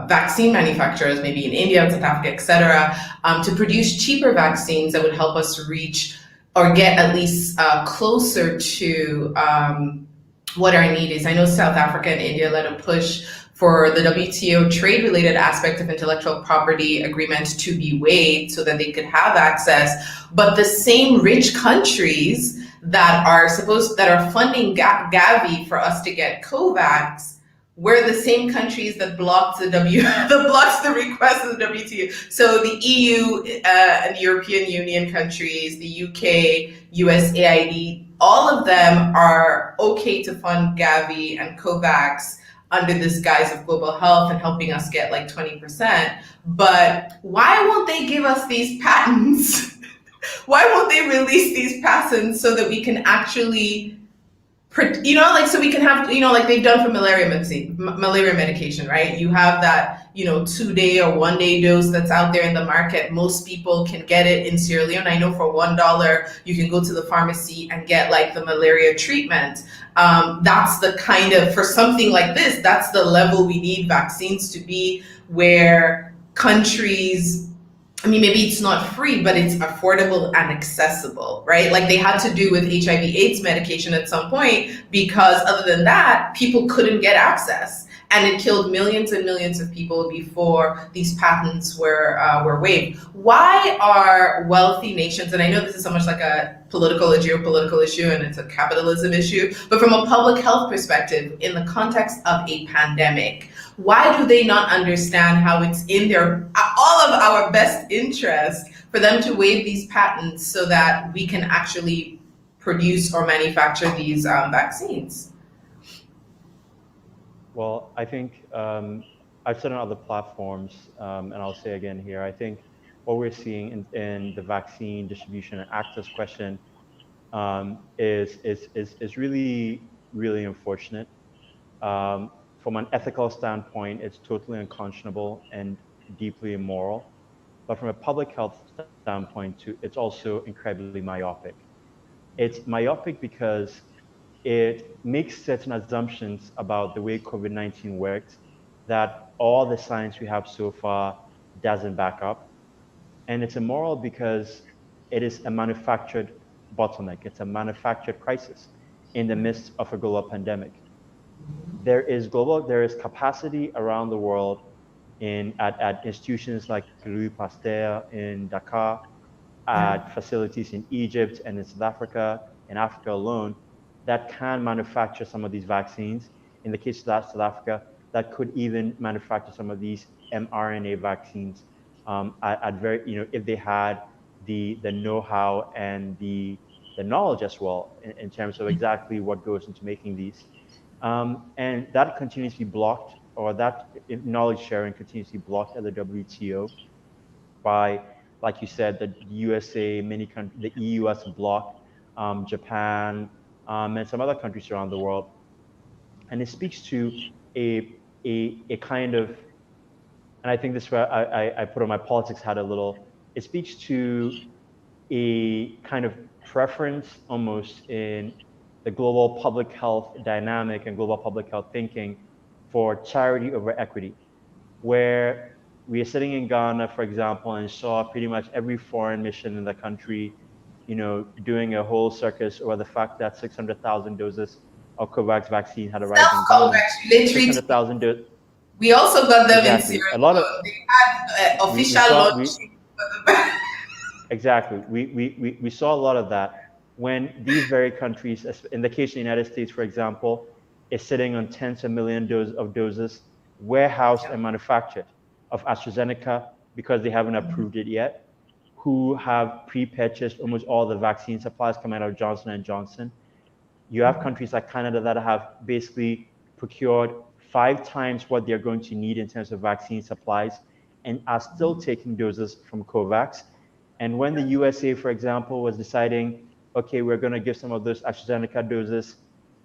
vaccine manufacturers, maybe in India, South Africa, et cetera, to produce cheaper vaccines that would help us reach or get at least closer to what our need is. I know South Africa and India led a push for the WTO trade-related aspect of intellectual property agreements to be waived so that they could have access. But the same rich countries that are funding Gavi for us to get COVAX were the same countries that blocked the request of the WTO. So the EU and the European Union countries, the UK, USAID, all of them are okay to fund Gavi and COVAX under this guise of global health and helping us get like 20%. But why won't they give us these patents? Why won't they release these patents so that we can actually, so we can have, like they've done for malaria medication, right? You have that, 2-day or 1-day dose that's out there in the market. Most people can get it in Sierra Leone. I know for $1, you can go to the pharmacy and get like the malaria treatment. That's the kind of, for something like this, that's the level we need vaccines to be, where countries, maybe it's not free, but it's affordable and accessible, right? Like they had to do with HIV/AIDS medication at some point, because other than that, people couldn't get access. And it killed millions and millions of people before these patents were waived. Why are wealthy nations, and I know this is so much like a political, a geopolitical issue, and it's a capitalism issue, but from a public health perspective, in the context of a pandemic, why do they not understand how it's in all of our best interest for them to waive these patents so that we can actually produce or manufacture these vaccines? Well, I think I've said on other platforms, and I'll say again here, I think what we're seeing in the vaccine distribution and access question is really, really unfortunate. From an ethical standpoint, it's totally unconscionable and deeply immoral. But from a public health standpoint, too, it's also incredibly myopic. It's myopic because it makes certain assumptions about the way COVID-19 works that all the science we have so far doesn't back up. And it's immoral because it is a manufactured bottleneck. It's a manufactured crisis in the midst of a global pandemic. There is capacity around the world at institutions like Louis Pasteur in Dakar, at facilities in Egypt and in South Africa, in Africa alone, that can manufacture some of these vaccines. In the case of South Africa, that could even manufacture some of these mRNA vaccines if they had the know-how and the knowledge as well in terms of exactly what goes into making these. And that continues to be blocked, or that knowledge sharing continues to be blocked at the WTO by, like you said, the USA, many countries, the EU has blocked, Japan, and some other countries around the world. And it speaks to a kind of, and I think this is where I put on my politics hat a little, it speaks to a kind of preference almost in the global public health dynamic and global public health thinking for charity over equity, where we are sitting in Ghana, for example, and saw pretty much every foreign mission in the country, doing a whole circus over the fact that 600,000 doses of COVAX vaccine had arrived in Ghana. 600,000 doses. We also got them exactly. in Sierra A lot of Leone. They had official launching. Exactly. We saw a lot of that when these very countries, in the case of the United States, for example, is sitting on tens of millions of doses warehoused and manufactured of AstraZeneca because they haven't approved it yet, who have pre-purchased almost all the vaccine supplies coming out of Johnson and Johnson. You have countries like Canada that have basically procured 5 times what they're going to need in terms of vaccine supplies and are still taking doses from COVAX. And when the USA, for example, was deciding, okay, we're going to give some of those AstraZeneca doses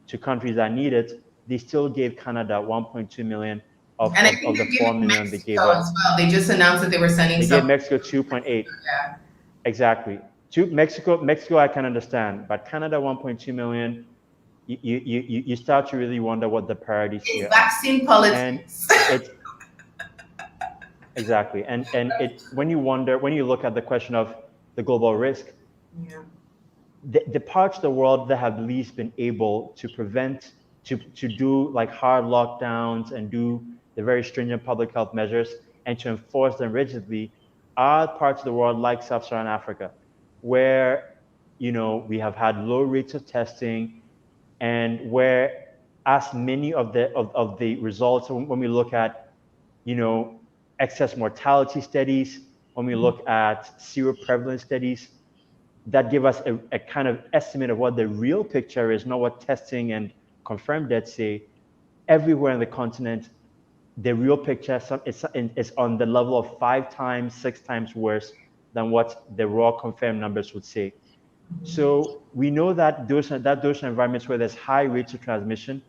to countries that need it, they still gave Canada 1.2 million of And I think the they're 4 giving million they Mexico gave as us. well. They just announced that they were sending They some. gave Mexico 2.8. Yeah. Exactly. To Mexico, I can understand, but Canada 1.2 million. You start to really wonder what the priorities here It's vaccine are. politics. And it's exactly. And it when you look at the question of the global risk, Yeah. the parts of the world that have least been able to prevent to do like hard lockdowns and do the very stringent public health measures and to enforce them rigidly are parts of the world like sub-Saharan Africa, where we have had low rates of testing and where as many of the results when we look at excess mortality studies, when we look at seroprevalence studies that give us a kind of estimate of what the real picture is, not what testing and confirmed deaths say. Everywhere on the continent, the real picture is on the level of 5 times, 6 times worse than what the raw confirmed numbers would say. So we know that those are environments where there's high rates of transmission,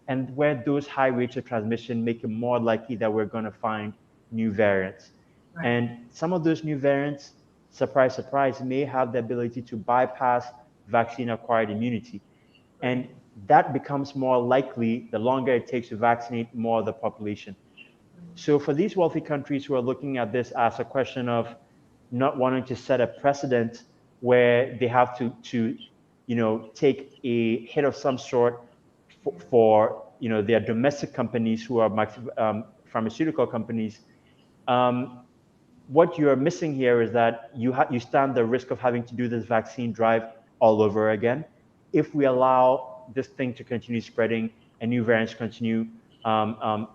and where those high rates of transmission make it more likely that we're going to find new variants. Right. And some of those new variants, surprise, surprise, may have the ability to bypass vaccine-acquired immunity. And that becomes more likely the longer it takes to vaccinate more of the population. So for these wealthy countries who are looking at this as a question of not wanting to set a precedent where they have to take a hit of some sort for their domestic companies who are pharmaceutical companies, what you're missing here is that you stand the risk of having to do this vaccine drive all over again if we allow this thing to continue spreading and new variants continue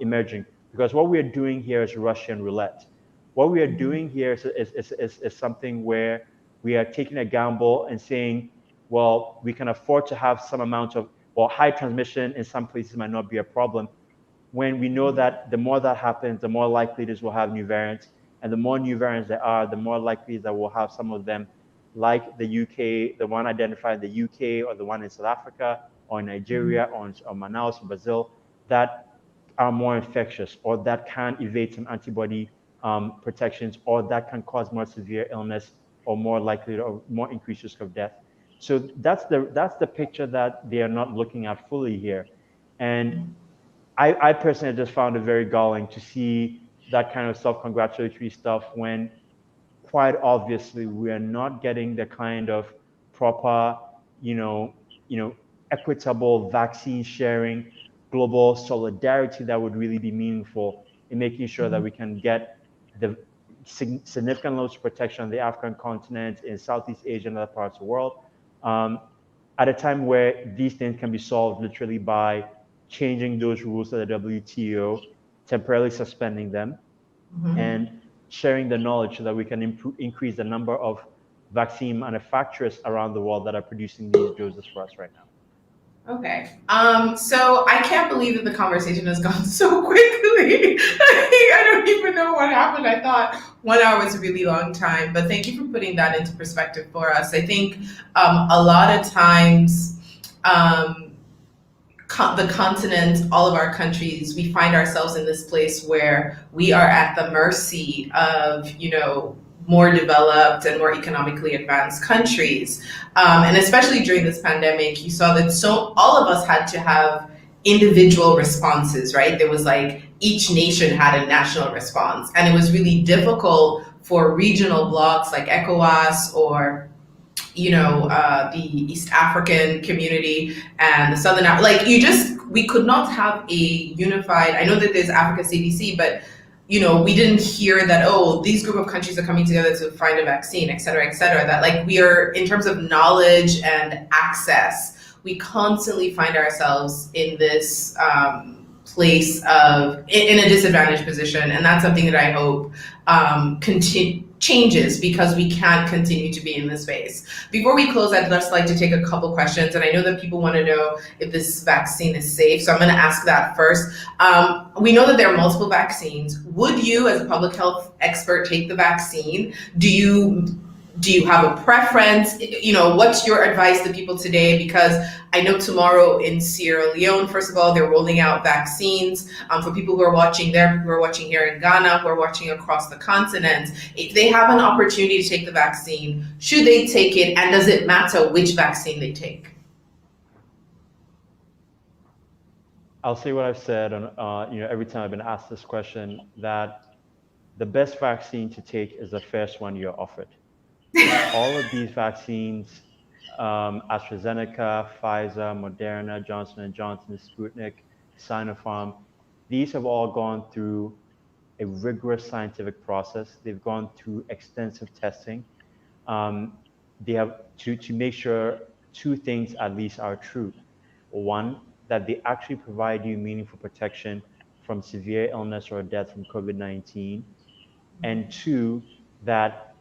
emerging. Because what we are doing here is Russian roulette. What we are doing here is something where we are taking a gamble and saying, well, we can afford to have some amount of, high transmission in some places might not be a problem, when we know that the more that happens, the more likely it is we'll have new variants. And the more new variants there are, the more likely that we'll have some of them, like the UK, the one identified in the UK, or the one in South Africa, or in Nigeria, or Manaus, in Brazil, that are more infectious, or that can evade some antibody protections, or that can cause more severe illness, or more likely, or more increased risk of death. So that's the picture that they are not looking at fully here. And I personally just found it very galling to see that kind of self-congratulatory stuff when quite obviously we are not getting the kind of proper, equitable vaccine sharing, global solidarity that would really be meaningful in making sure that we can get the significant levels of protection on the African continent, in Southeast Asia and other parts of the world, at a time where these things can be solved literally by changing those rules of the WTO, temporarily suspending them, and sharing the knowledge so that we can increase the number of vaccine manufacturers around the world that are producing these doses for us right now. Okay. So I can't believe that the conversation has gone so quickly. I don't even know what happened. I thought 1 hour was a really long time, but thank you for putting that into perspective for us. I think a lot of times, the continent, all of our countries, we find ourselves in this place where we are at the mercy of, more developed and more economically advanced countries. And especially during this pandemic, you saw that all of us had to have individual responses, right? There was like each nation had a national response. And it was really difficult for regional blocs like ECOWAS or the East African community and the Southern, we could not have a unified, I know that there's Africa CDC, but we didn't hear that, oh, these group of countries are coming together to find a vaccine, et cetera, that like we are, in terms of knowledge and access, we constantly find ourselves in this place of, in a disadvantaged position. And that's something that I hope changes, because we can't continue to be in this space. Before we close, I'd just like to take a couple questions. And I know that people want to know if this vaccine is safe. So I'm going to ask that first. We know that there are multiple vaccines. Would you, as a public health expert, take the vaccine? Do you have a preference? What's your advice to people today? Because I know tomorrow in Sierra Leone, first of all, they're rolling out vaccines for people who are watching there, people who are watching here in Ghana, who are watching across the continent. If they have an opportunity to take the vaccine, should they take it? And does it matter which vaccine they take? I'll say what I've said every time I've been asked this question, that the best vaccine to take is the first one you're offered. All of these vaccines, AstraZeneca, Pfizer, Moderna, Johnson & Johnson, Sputnik, Sinopharm, these have all gone through a rigorous scientific process. They've gone through extensive testing. They have to make sure two things at least are true. One, that they actually provide you meaningful protection from severe illness or death from COVID-19. And two, that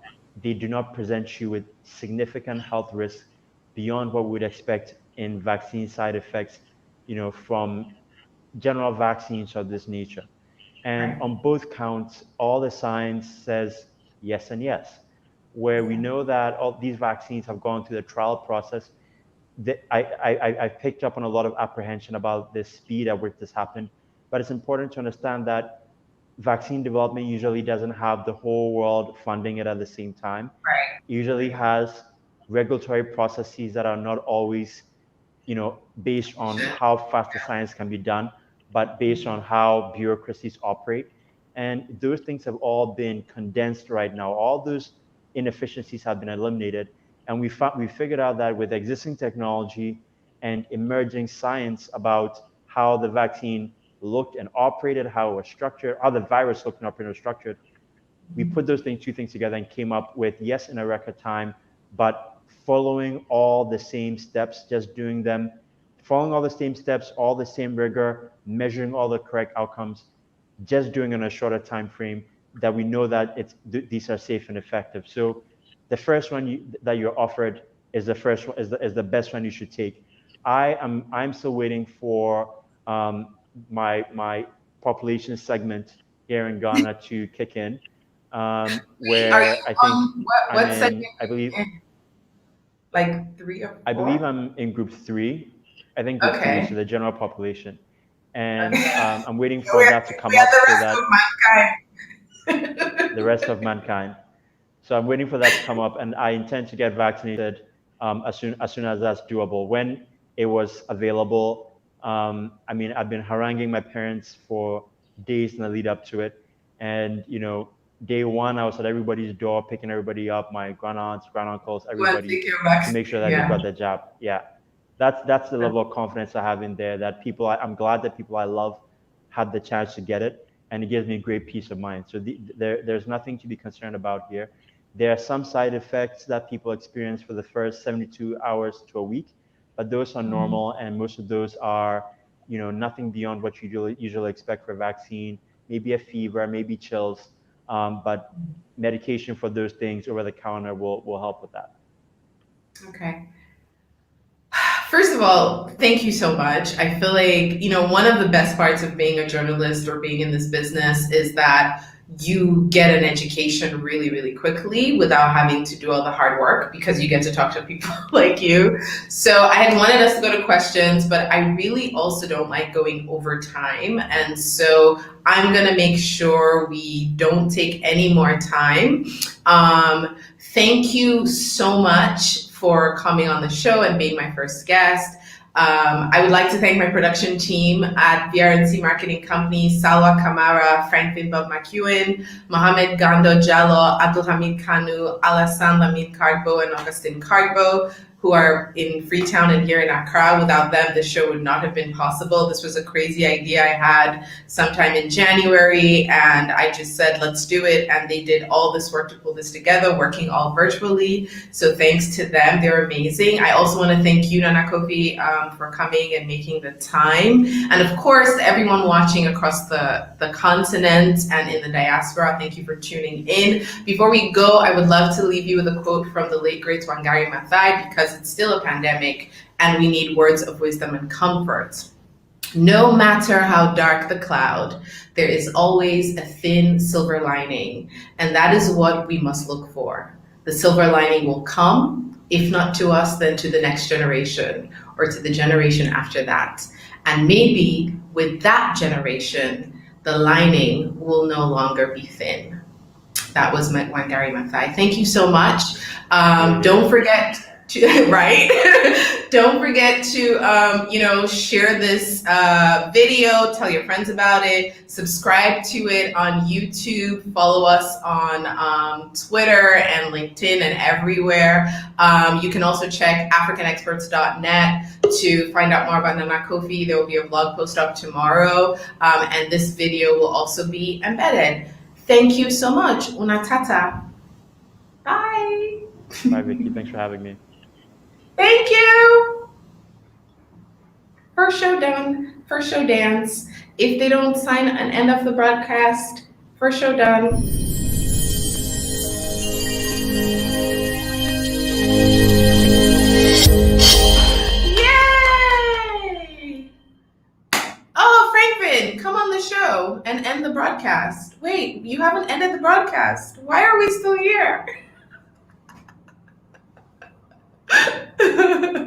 they do not present you with significant health risks beyond what we would expect in vaccine side effects, from general vaccines of this nature. And on both counts, all the science says yes and yes. Where we know that all these vaccines have gone through the trial process, I picked up on a lot of apprehension about the speed at which this happened. But it's important to understand that vaccine development usually doesn't have the whole world funding it at the same time. Right. It usually has regulatory processes that are not always, based on how fast the science can be done, but based on how bureaucracies operate. And those things have all been condensed right now. All those inefficiencies have been eliminated. And we figured out that with existing technology and emerging science about how the vaccine looked and operated, how it was structured, how the virus looked and operated and structured, we put those two things together and came up with, yes, in a record time, but following all the same steps, following all the same steps, all the same rigor, measuring all the correct outcomes, just doing it in a shorter time frame, that we know that these are safe and effective. So the first one that you're offered is the best one you should take. I'm still waiting for my population segment here in Ghana to kick in, where I think I believe like 3 or 4? I believe I'm in group 3. I think group 3 is the general population, and I'm waiting for that to come up so that the rest of mankind. So I'm waiting for that to come up, and I intend to get vaccinated as soon as that's doable. When it was available. I've been haranguing my parents for days in the lead up to it. And, day one, I was at everybody's door, picking everybody up, my grandaunts, granduncles, everybody, to make sure that they got the jab. Yeah. That's the level of confidence I have in there, that I'm glad that people I love had the chance to get it. And it gives me great peace of mind. So there's nothing to be concerned about here. There are some side effects that people experience for the first 72 hours to a week, but those are normal, and most of those are, nothing beyond what you usually expect for a vaccine. Maybe a fever, maybe chills, but medication for those things over the counter will help with that. Okay. First of all, thank you so much. I feel like, one of the best parts of being a journalist or being in this business is that you get an education really, really quickly without having to do all the hard work, because you get to talk to people like you. So I had wanted us to go to questions, but I really also don't like going over time. And so I'm going to make sure we don't take any more time. Thank you so much for coming on the show and being my first guest. I would like to thank my production team at VRNC Marketing Company, Salwa Kamara, Franklin Bob McEwen, Mohamed Gando Jallo, Abdulhamid Kanu, Alassane Lamid Cardbo, and Augustine Cardbo, who are in Freetown and here in Accra. Without them, this show would not have been possible. This was a crazy idea I had sometime in January, and I just said, let's do it. And they did all this work to pull this together, working all virtually. So thanks to them, they're amazing. I also want to thank you, Nana Kofi, for coming and making the time. And of course, everyone watching across the continent and in the diaspora, thank you for tuning in. Before we go, I would love to leave you with a quote from the late great Wangari Maathai, because it's still a pandemic and we need words of wisdom and comfort. No matter how dark the cloud, there is always a thin silver lining, and that is what we must look for. The silver lining will come, if not to us, then to the next generation or to the generation after that. And maybe with that generation, the lining will no longer be thin. That was Wangari Maathai. Thank you so much. Don't forget to, right? Don't forget to, share this video, tell your friends about it, subscribe to it on YouTube, follow us on Twitter and LinkedIn and everywhere. You can also check africanexperts.net to find out more about Nana Kofi. There will be a blog post up tomorrow, and this video will also be embedded. Thank you so much. Una tata. Bye. Bye, Vickie. Thanks for having me. Thank you. First show done. First show dance. If they don't sign an end of the broadcast, first show done. Yay! Oh, Franklin, come on the show and end the broadcast. Wait, you haven't ended the broadcast. Why are we still here?